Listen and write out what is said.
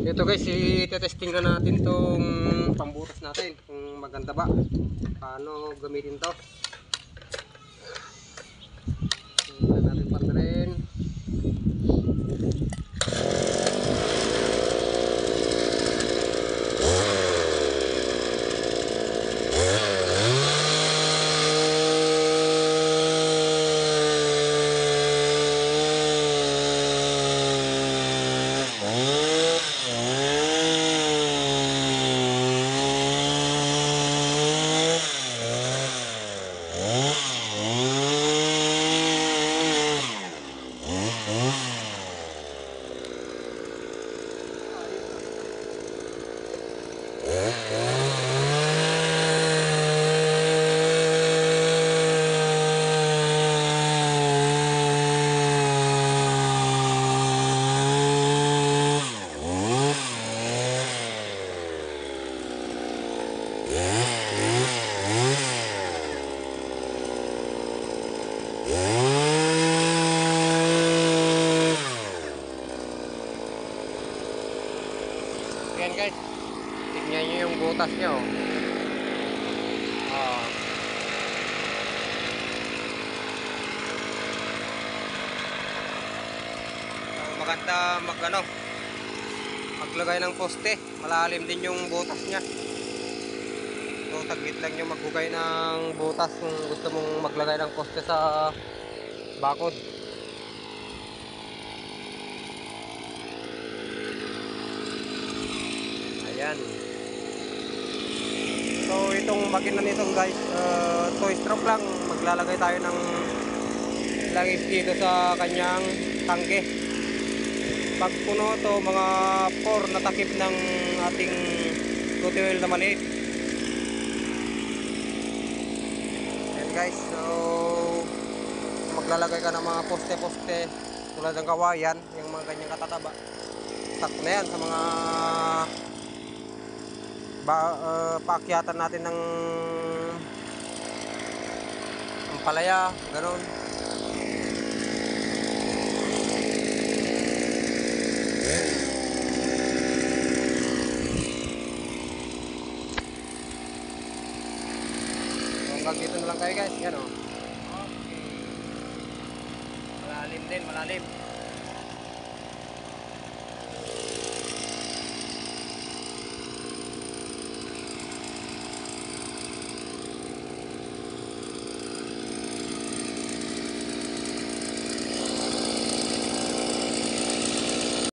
Ito guys, i-testing na natin itong pambutas natin kung maganda ba, paano gamitin to. Tingnan natin pa rin. Ayan guys, tignan nyo yung butas nyo. Maganda maglagay ng poste, malalim din yung butas nya. So taglit lang yung maghugay ng butas kung gusto mong maglagay ng poste sa bakod. Ayan. So itong makina nito guys, 2 stroke lang. Maglalagay tayo ng langis dito sa kanyang tangke. Pag puno to, mga 4 na takip ng ating cookie oil na maliit. Ayan guys, so maglalagay ka ng mga poste-poste tulad ng kawayan, yung mga ganyang katataba. Sakto na yan sa mga paakyatan natin ng palaya, ganoon. So hanggang dito na lang tayo guys, yan o. Okay. Malalim din, malalim.